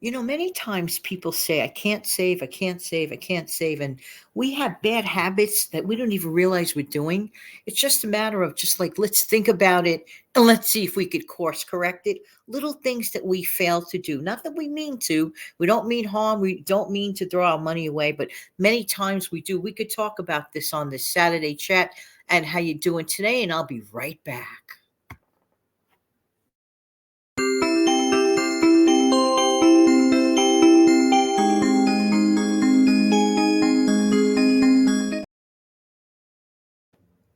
Many times people say, I can't save, I can't save, I can't save. And we have bad habits that we don't even realize we're doing. It's just a matter of just like, let's think about it and let's see if we could course correct it. Little things that we fail to do. Not that we mean to, we don't mean harm, we don't mean to throw our money away, but many times we do. We could talk about this on this Saturday chat and how you doing today, and I'll be right back.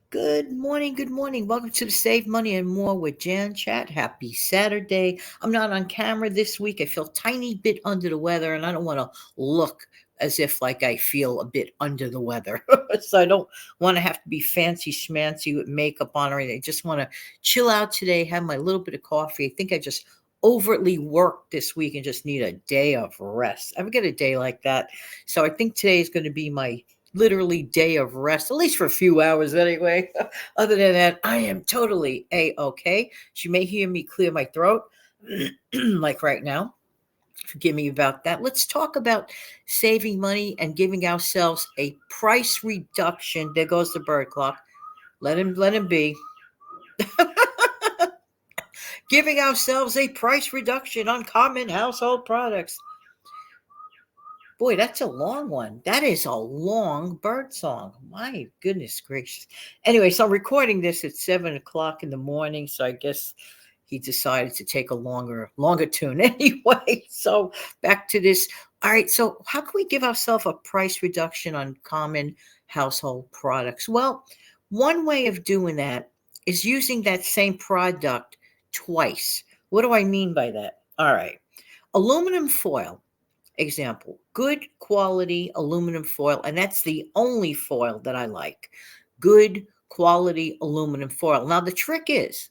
Good morning. Good morning. Welcome to the Save Money and More with Jan Chat. Happy Saturday. I'm not on camera this week. I feel a tiny bit under the weather, and I don't want to look as if like I feel a bit under the weather. So I don't want to have to be fancy schmancy with makeup on or anything. I just want to chill out today, have my little bit of coffee. I think I just overtly worked this week and just need a day of rest. I ever get a day like that. So I think today is going to be my literally day of rest, at least for a few hours anyway. Other than that, I am totally A-okay. You may hear me clear my throat, like right now. Forgive me about that. Let's talk about saving money and giving ourselves a price reduction. There goes the bird clock. Let him be. Giving ourselves a price reduction on common household products. Boy, that's a long one. That is a long bird song. My goodness gracious. Anyway, so I'm recording this at 7 o'clock in the morning. So I guess he decided to take a longer tune anyway. So back to this. All right. So how can we give ourselves a price reduction on common household products? Well, one way of doing that is using that same product twice. What do I mean by that? All right. Aluminum foil. Example, good quality aluminum foil, and that's the only foil that I like. Good quality aluminum foil. Now, the trick is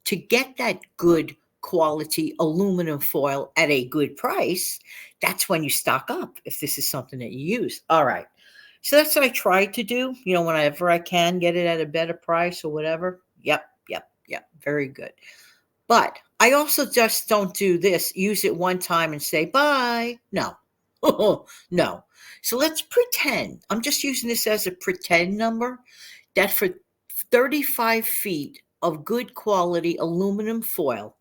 to get that good quality aluminum foil at a good price. That's when you stock up if this is something that you use. All right. So that's what I try to do, whenever I can get it at a better price or whatever. Yep, yep, yep. Very good. But I also just don't do this, use it one time and say bye. No. No. So let's pretend. I'm just using this as a pretend number that for 35 feet of good quality aluminum foil,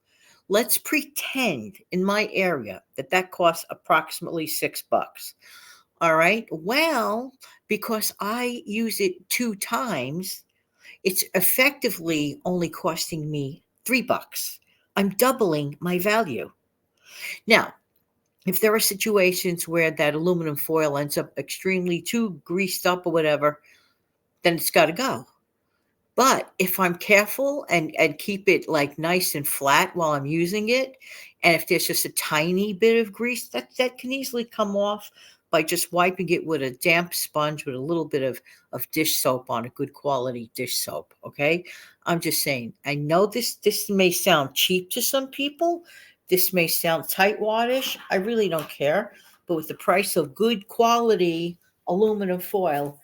let's pretend in my area that that costs approximately $6. All right. Well, because I use it two times, it's effectively only costing me $3. I'm doubling my value. Now, if there are situations where that aluminum foil ends up extremely too greased up or whatever, then it's got to go. But if I'm careful and keep it like nice and flat while I'm using it, and if there's just a tiny bit of grease, that can easily come off by just wiping it with a damp sponge with a little bit of dish soap on a good quality dish soap. Okay. I'm just saying, I know this may sound cheap to some people. This may sound tightwadish. I really don't care. But with the price of good quality aluminum foil,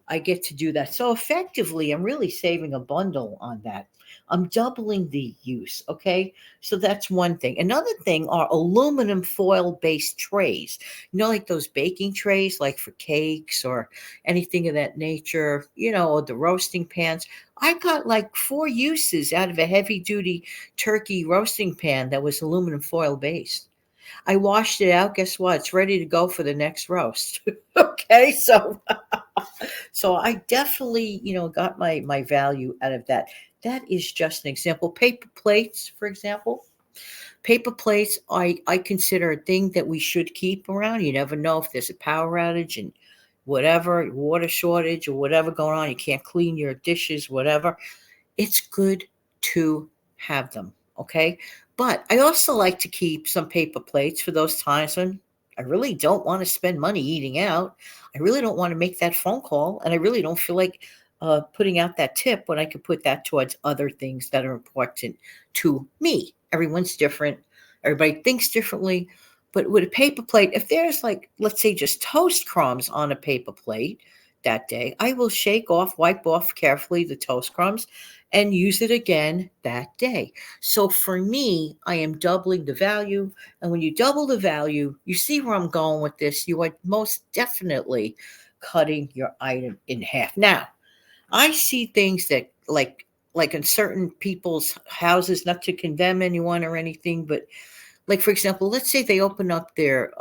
I get to do that. So effectively, I'm really saving a bundle on that. I'm doubling the use. Okay. So that's one thing. Another thing are aluminum foil based trays. Like those baking trays, like for cakes or anything of that nature, or the roasting pans. I got like four uses out of a heavy duty turkey roasting pan that was aluminum foil based. I washed it out. Guess what? It's ready to go for the next roast. Okay. So I definitely, got my value out of that. That is just an example. Paper plates, for example. Paper plates, I consider a thing that we should keep around. You never know if there's a power outage and whatever, water shortage or whatever going on. You can't clean your dishes, whatever. It's good to have them. Okay. But I also like to keep some paper plates for those times when I really don't want to spend money eating out. I really don't want to make that phone call. And I really don't feel like putting out that tip when I could put that towards other things that are important to me. Everyone's different. Everybody thinks differently. But with a paper plate, if there's like, let's say, just toast crumbs on a paper plate, that day, I will wipe off carefully the toast crumbs and use it again that day. So for me, I am doubling the value. And when you double the value, you see where I'm going with this. You are most definitely cutting your item in half. Now, I see things that like in certain people's houses, not to condemn anyone or anything, but like for example, let's say they open up their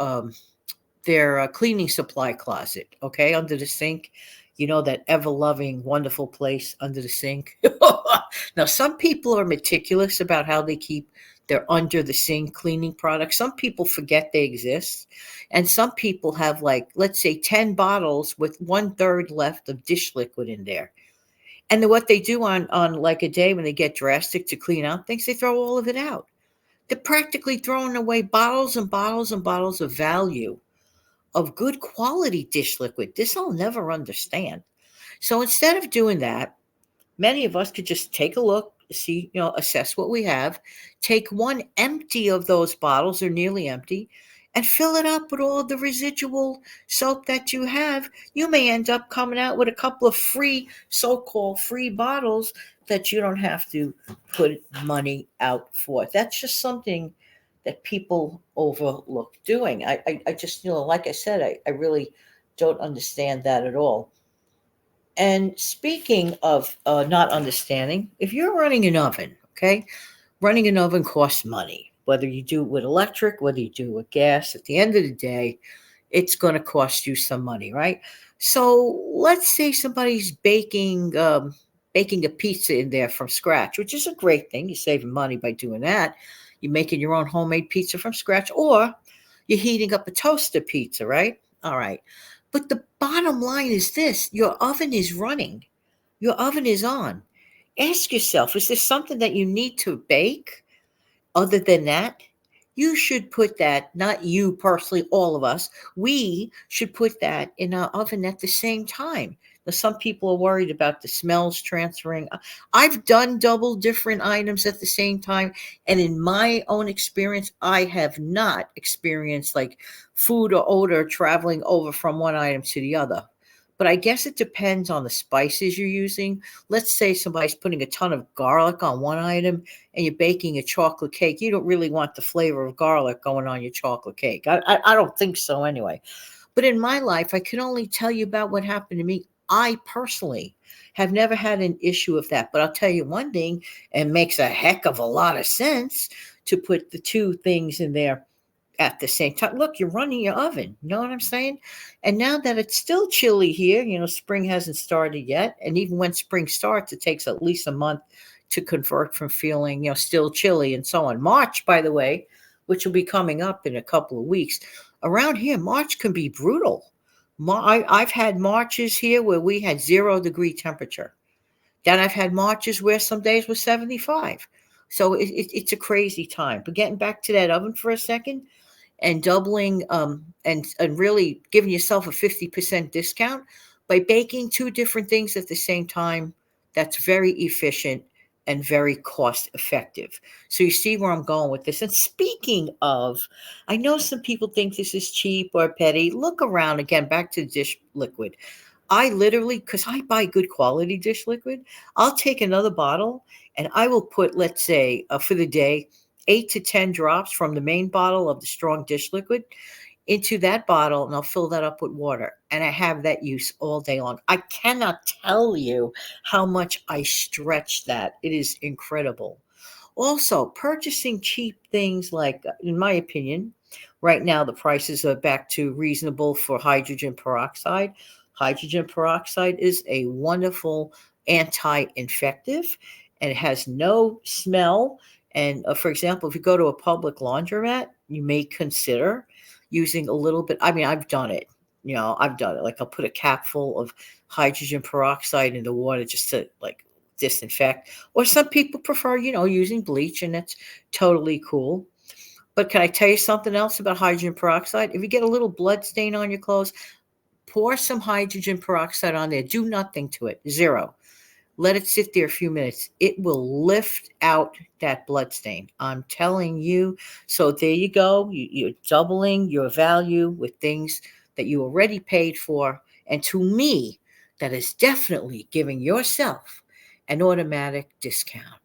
cleaning supply closet, okay, under the sink. You know, that ever loving, wonderful place under the sink. Now, some people are meticulous about how they keep their under the sink cleaning products. Some people forget they exist. And some people have, like, let's say 10 bottles with one third left of dish liquid in there. And then what they do on like a day when they get drastic to clean out things, they throw all of it out. They're practically throwing away bottles and bottles and bottles of value of good quality dish liquid. This I'll never understand. So instead of doing that, many of us could just take a look, see, assess what we have, take one empty of those bottles or nearly empty, and fill it up with all the residual soap that you have. You may end up coming out with a couple of free, so-called free bottles that you don't have to put money out for. That's just something that people overlook doing. I just, like I said, I really don't understand that at all. And speaking of not understanding, if you're running an oven, okay, running an oven costs money. Whether you do it with electric, whether you do it with gas, at the end of the day, it's going to cost you some money, right? So let's say somebody's baking a pizza in there from scratch, which is a great thing. You're saving money by doing that. You're making your own homemade pizza from scratch, or you're heating up a toaster pizza, right? All right. But the bottom line is this: your oven is running, your oven is on. Ask yourself, is there something that you need to bake other than that? You should put that, not you personally, all of us, we should put that in our oven at the same time. Now, some people are worried about the smells transferring. I've done double different items at the same time. And in my own experience, I have not experienced like food or odor traveling over from one item to the other. But I guess it depends on the spices you're using. Let's say somebody's putting a ton of garlic on one item and you're baking a chocolate cake. You don't really want the flavor of garlic going on your chocolate cake. I don't think so anyway. But in my life, I can only tell you about what happened to me. I personally have never had an issue with that. But I'll tell you one thing, it makes a heck of a lot of sense to put the two things in there at the same time. Look, you're running your oven. You know what I'm saying? And now that it's still chilly here, spring hasn't started yet. And even when spring starts, it takes at least a month to convert from feeling, still chilly and so on. March, by the way, which will be coming up in a couple of weeks, around here, March can be brutal. I've had Marches here where we had 0 degree temperature. Then I've had Marches where some days were 75. So it's a crazy time. But getting back to that oven for a second, and doubling and really giving yourself a 50% discount by baking two different things at the same time, that's very efficient and very cost effective. So you see where I'm going with this. And speaking of, I know some people think this is cheap or petty. Look around again, back to dish liquid. I literally, because I buy good quality dish liquid, I'll take another bottle and I will put, let's say, for the day, 8 to 10 drops from the main bottle of the strong dish liquid into that bottle, and I'll fill that up with water. And I have that use all day long. I cannot tell you how much I stretch that. It is incredible. Also, purchasing cheap things like, in my opinion, right now the prices are back to reasonable for hydrogen peroxide. Hydrogen peroxide is a wonderful anti-infective and it has no smell. And for example, if you go to a public laundromat, you may consider using a little bit. I mean, I've done it. I've done it. Like I'll put a cap full of hydrogen peroxide in the water just to like disinfect. Or some people prefer, using bleach, and that's totally cool. But can I tell you something else about hydrogen peroxide? If you get a little blood stain on your clothes, pour some hydrogen peroxide on there. Do nothing to it. Zero. Let it sit there a few minutes. It will lift out that blood stain. I'm telling you. So there you go. You're doubling your value with things that you already paid for. And to me, that is definitely giving yourself an automatic discount.